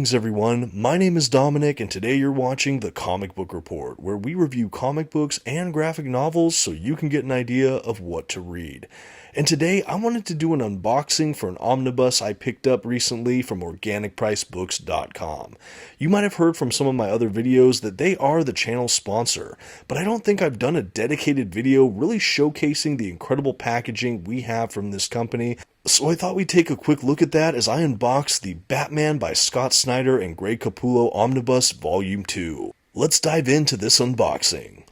Greetings everyone, my name is Dominic and today you're watching The Comic Book Report, where we review comic books and graphic novels so you can get an idea of what to read. And today I wanted to do an unboxing for an omnibus I picked up recently from organicpricebooks.com. You might have heard from some of my other videos that they are the channel sponsor, but I don't think I've done a dedicated video really showcasing the incredible packaging we have from this company. So I thought we'd take a quick look at that as I unbox the Batman by Scott Snyder and Greg Capullo Omnibus Volume 2. Let's dive into this unboxing.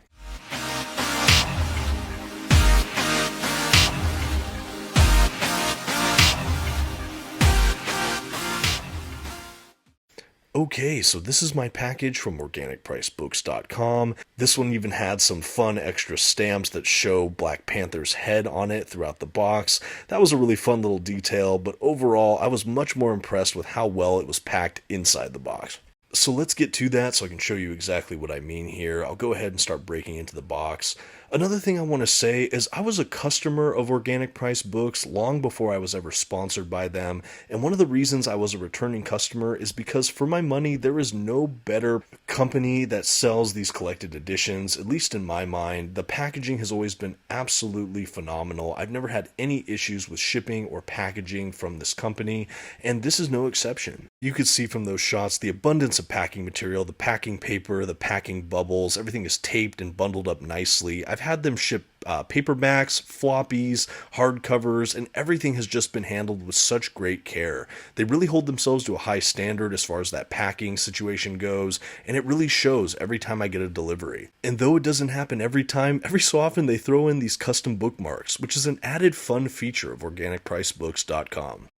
Okay, so this is my package from organicpricebooks.com. This one even had some fun extra stamps that show Black Panther's head on it throughout the box. That was a really fun little detail, but overall I was much more impressed with how well it was packed inside the box. So let's get to that so I can show you exactly what I mean here. I'll go ahead and start breaking into the box. Another thing I want to say is I was a customer of Organic Price Books long before I was ever sponsored by them, and one of the reasons I was a returning customer is because for my money there is no better company that sells these collected editions, at least in my mind. The packaging has always been absolutely phenomenal. I've never had any issues with shipping or packaging from this company, and this is no exception. You could see from those shots the abundance of packing material, the packing paper, the packing bubbles, everything is taped and bundled up nicely. I've had them ship paperbacks, floppies, hardcovers, and everything has just been handled with such great care. They really hold themselves to a high standard as far as that packing situation goes, and it really shows every time I get a delivery. And though it doesn't happen every time, every so often they throw in these custom bookmarks, which is an added fun feature of organicpricebooks.com.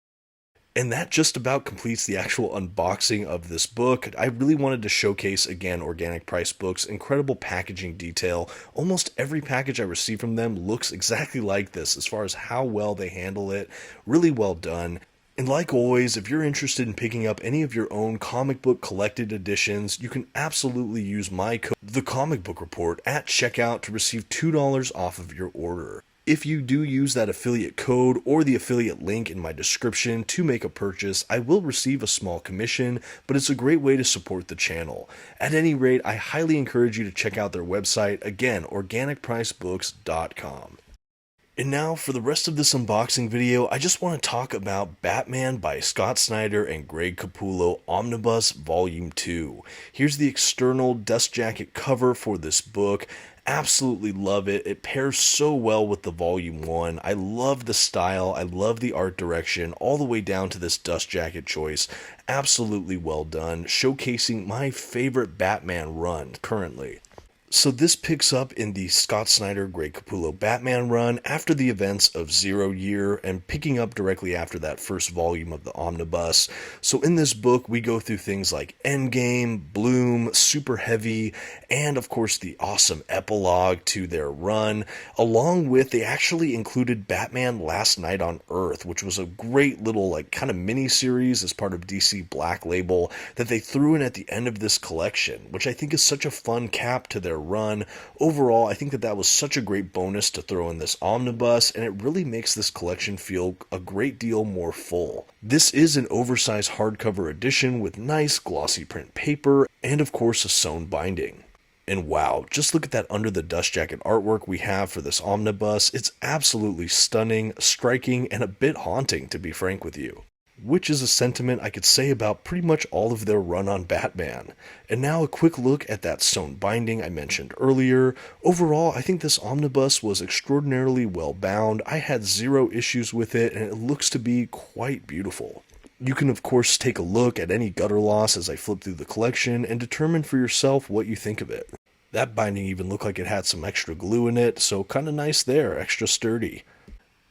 And that just about completes the actual unboxing of this book. I really wanted to showcase again Organic Price Books' incredible packaging detail. Almost every package I receive from them looks exactly like this as far as how well they handle it. Really well done. And like always, if you're interested in picking up any of your own comic book collected editions, you can absolutely use my code TheComicBookReport at checkout to receive $2 off of your order. If you do use that affiliate code or the affiliate link in my description to make a purchase, I will receive a small commission, but it's a great way to support the channel. At any rate, I highly encourage you to check out their website, again, organicpricebooks.com. And now, for the rest of this unboxing video, I just want to talk about Batman by Scott Snyder and Greg Capullo Omnibus Volume 2. Here's the external dust jacket cover for this book. Absolutely love it. It pairs so well with the Volume 1. I love the style. I love the art direction, all the way down to this dust jacket choice. Absolutely well done, showcasing my favorite Batman run currently. So this picks up in the Scott Snyder, Greg Capullo Batman run after the events of 0 Year and picking up directly after that first volume of the omnibus. So in this book, we go through things like Endgame, Bloom, Super Heavy, and of course the awesome epilogue to their run. Along with, they actually included Batman Last Night on Earth, which was a great little kind of mini-series as part of DC Black Label that they threw in at the end of this collection, which I think is such a fun cap to their run. Overall, I think that was such a great bonus to throw in this omnibus, and it really makes this collection feel a great deal more full. This is an oversized hardcover edition with nice glossy print paper and of course a sewn binding. And wow, just look at that under the dust jacket artwork we have for this omnibus. It's absolutely stunning, striking, and a bit haunting, to be frank with you. Which is a sentiment I could say about pretty much all of their run on Batman. And now a quick look at that sewn binding I mentioned earlier. Overall, I think this omnibus was extraordinarily well bound. I had zero issues with it, and it looks to be quite beautiful. You can of course take a look at any gutter loss as I flip through the collection and determine for yourself what you think of it. That binding even looked like it had some extra glue in it, so kinda nice there, extra sturdy.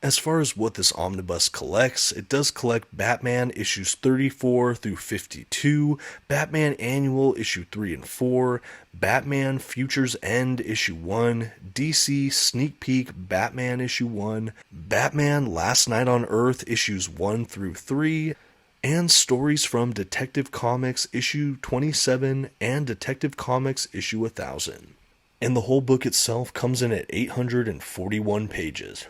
As far as what this omnibus collects, it does collect Batman issues 34 through 52, Batman Annual issue 3 and 4, Batman Future's End issue 1, DC Sneak Peek Batman issue 1, Batman Last Night on Earth issues 1 through 3, and stories from Detective Comics issue 27 and Detective Comics issue 1000. And the whole book itself comes in at 841 pages.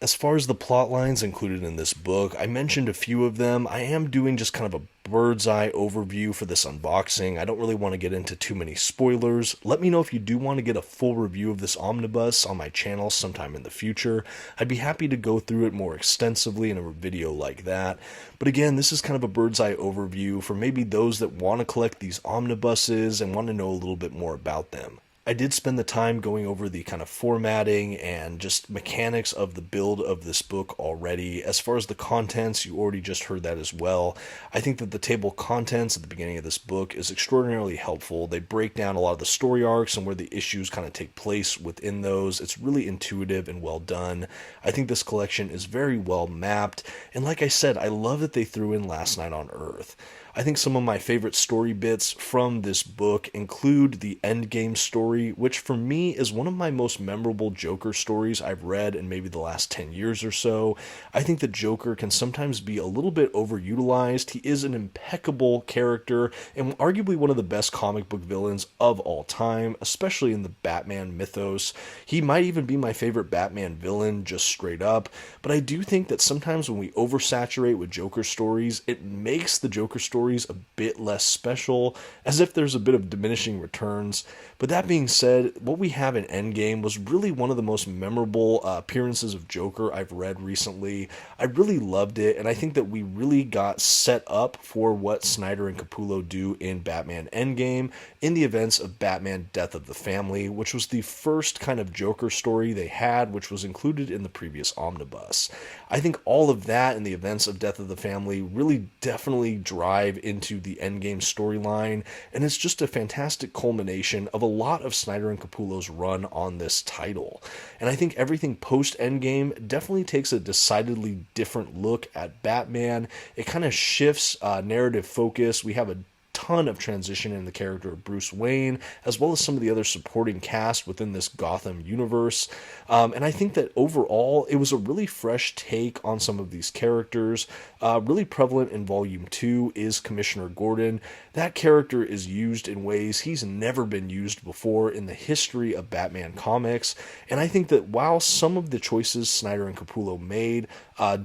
As far as the plot lines included in this book, I mentioned a few of them. I am doing just kind of a bird's eye overview for this unboxing. I don't really want to get into too many spoilers. Let me know if you do want to get a full review of this omnibus on my channel sometime in the future. I'd be happy to go through it more extensively in a video like that. But again, this is kind of a bird's eye overview for maybe those that want to collect these omnibuses and want to know a little bit more about them. I did spend the time going over the kind of formatting and just mechanics of the build of this book already. As far as the contents, you already just heard that as well. I think that the table of contents at the beginning of this book is extraordinarily helpful. They break down a lot of the story arcs and where the issues kind of take place within those. It's really intuitive and well done. I think this collection is very well mapped. And like I said, I love that they threw in Last Night on Earth. I think some of my favorite story bits from this book include the Endgame story, which for me is one of my most memorable Joker stories I've read in maybe the last 10 years or so. I think that Joker can sometimes be a little bit overutilized. He is an impeccable character and arguably one of the best comic book villains of all time, especially in the Batman mythos. He might even be my favorite Batman villain, just straight up, but I do think that sometimes when we oversaturate with Joker stories, it makes the Joker stories a bit less special, as if there's a bit of diminishing returns. But that being said, what we have in Endgame was really one of the most memorable appearances of Joker I've read recently. I really loved it, and I think that we really got set up for what Snyder and Capullo do in Batman Endgame in the events of Batman Death of the Family, which was the first kind of Joker story they had, which was included in the previous omnibus. I think all of that and the events of Death of the Family really definitely drive into the Endgame storyline, and it's just a fantastic culmination of a lot of Snyder and Capullo's run on this title. And I think everything post Endgame definitely takes a decidedly different look at Batman. It kind of shifts narrative focus. We have a ton of transition in the character of Bruce Wayne, as well as some of the other supporting cast within this Gotham universe. And I think that overall, it was a really fresh take on some of these characters. Really prevalent in Volume 2 is Commissioner Gordon. That character is used in ways he's never been used before in the history of Batman comics. And I think that while some of the choices Snyder and Capullo made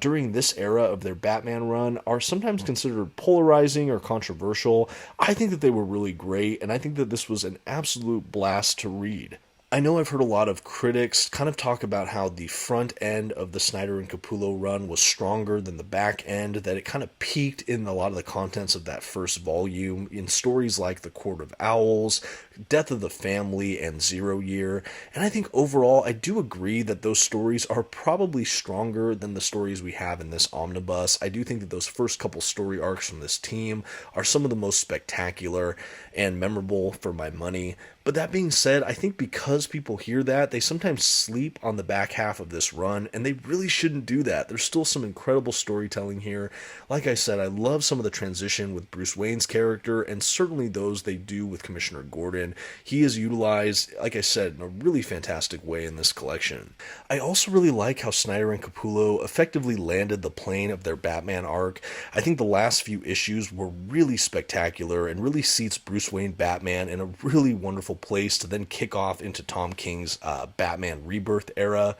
during this era of their Batman run are sometimes considered polarizing or controversial, I think that they were really great, and I think that this was an absolute blast to read. I know I've heard a lot of critics kind of talk about how the front end of the Snyder and Capullo run was stronger than the back end, that it kind of peaked in a lot of the contents of that first volume in stories like The Court of Owls, Death of the Family, and 0 Year. And I think overall, I do agree that those stories are probably stronger than the stories we have in this omnibus. I do think that those first couple story arcs from this team are some of the most spectacular and memorable for my money. But that being said, I think because people hear that, they sometimes sleep on the back half of this run, and they really shouldn't do that. There's still some incredible storytelling here. Like I said, I love some of the transition with Bruce Wayne's character, and certainly those they do with Commissioner Gordon. He is utilized, like I said, in a really fantastic way in this collection. I also really like how Snyder and Capullo effectively landed the plane of their Batman arc. I think the last few issues were really spectacular and really seats Bruce Wayne Batman in a really wonderful place to then kick off into Tom King's Batman Rebirth era.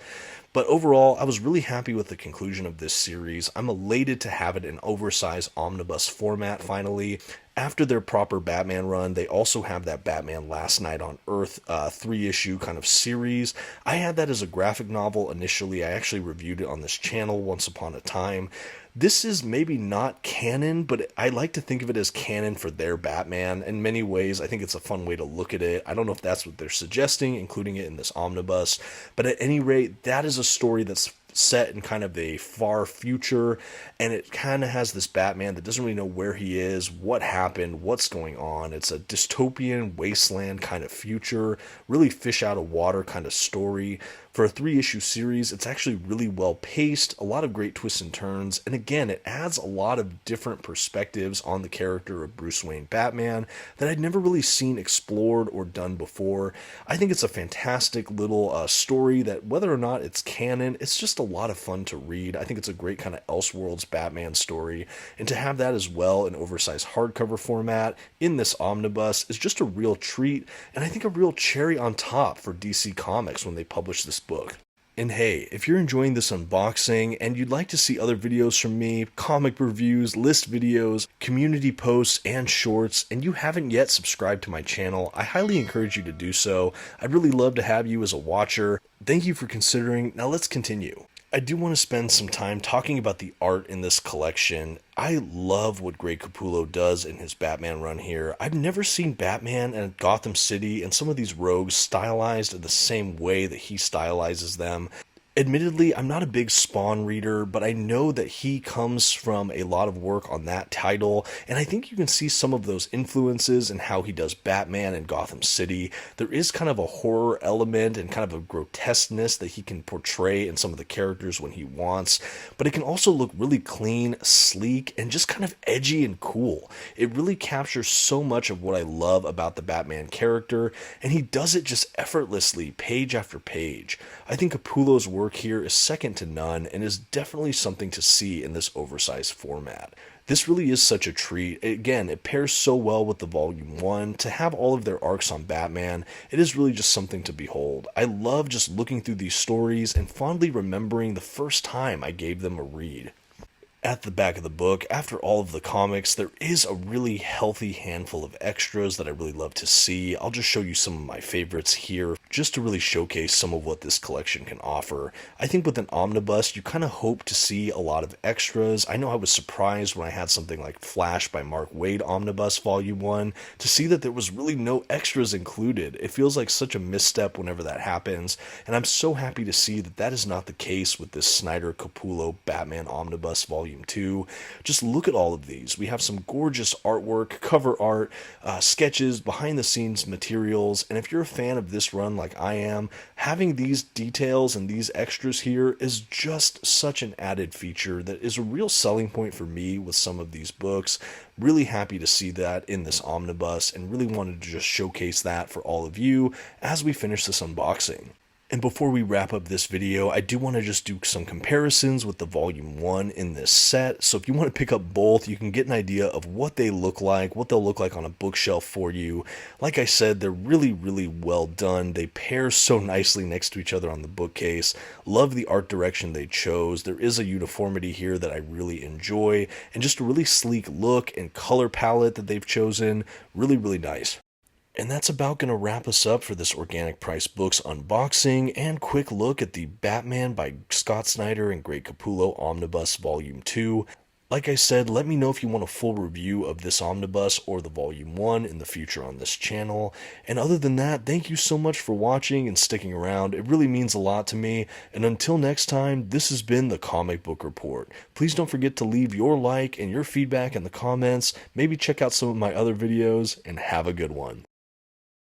But overall, I was really happy with the conclusion of this series. I'm elated to have it in oversized omnibus format finally. After their proper Batman run, they also have that Batman Last Night on Earth 3-issue kind of series. I had that as a graphic novel initially. I actually reviewed it on this channel once upon a time. This is maybe not canon, but I like to think of it as canon for their Batman. In many ways, I think it's a fun way to look at it. I don't know if that's what they're suggesting, including it in this omnibus, but at any rate, that is a story that's set in kind of a far future, and it kind of has this Batman that doesn't really know where he is, what happened, what's going on. It's a dystopian wasteland kind of future, really fish out of water kind of story. For a 3-issue series, it's actually really well paced, a lot of great twists and turns, and again, it adds a lot of different perspectives on the character of Bruce Wayne Batman that I'd never really seen explored or done before. I think it's a fantastic little story that, whether or not it's canon, it's just a lot of fun to read. I think it's a great kind of Elseworlds Batman story, and to have that as well in oversized hardcover format in this omnibus is just a real treat, and I think a real cherry on top for DC Comics when they publish this book. And hey, if you're enjoying this unboxing and you'd like to see other videos from me, comic reviews, list videos, community posts, and shorts, and you haven't yet subscribed to my channel, I highly encourage you to do so. I'd really love to have you as a watcher. Thank you for considering. Now let's continue. I do want to spend some time talking about the art in this collection. I love what Greg Capullo does in his Batman run here. I've never seen Batman and Gotham City and some of these rogues stylized in the same way that he stylizes them. Admittedly, I'm not a big Spawn reader, but I know that he comes from a lot of work on that title, and I think you can see some of those influences in how he does Batman and Gotham City. There is kind of a horror element and kind of a grotesqueness that he can portray in some of the characters when he wants, but it can also look really clean, sleek, and just kind of edgy and cool. It really captures so much of what I love about the Batman character, and he does it just effortlessly, page after page. I think Capullo's work here is second to none and is definitely something to see in this oversized format. This really is such a treat. Again, it pairs so well with the Volume 1. To have all of their arcs on Batman, it is really just something to behold. I love just looking through these stories and fondly remembering the first time I gave them a read. At the back of the book, after all of the comics, there is a really healthy handful of extras that I really love to see. I'll just show you some of my favorites here, just to really showcase some of what this collection can offer. I think with an omnibus, you kind of hope to see a lot of extras. I know I was surprised when I had something like Flash by Mark Waid Omnibus Volume 1 to see that there was really no extras included. It feels like such a misstep whenever that happens, and I'm so happy to see that that is not the case with this Snyder Capullo Batman Omnibus Volume 2. Just look at all of these. We have some gorgeous artwork, cover art, sketches, behind the scenes materials, and if you're a fan of this run like I am, having these details and these extras here is just such an added feature that is a real selling point for me with some of these books. Really happy to see that in this omnibus and really wanted to just showcase that for all of you as we finish this unboxing. And before we wrap up this video, I do want to just do some comparisons with the Volume 1 in this set. So if you want to pick up both, you can get an idea of what they look like, what they'll look like on a bookshelf for you. Like I said, they're really, really well done. They pair so nicely next to each other on the bookcase. Love the art direction they chose. There is a uniformity here that I really enjoy, and just a really sleek look and color palette that they've chosen. Really, really nice. And that's about going to wrap us up for this Organic Price Books unboxing and quick look at the Batman by Scott Snyder and Greg Capullo Omnibus Volume 2. Like I said, let me know if you want a full review of this omnibus or the Volume 1 in the future on this channel. And other than that, thank you so much for watching and sticking around. It really means a lot to me. And until next time, this has been the Comic Book Report. Please don't forget to leave your like and your feedback in the comments. Maybe check out some of my other videos, and have a good one.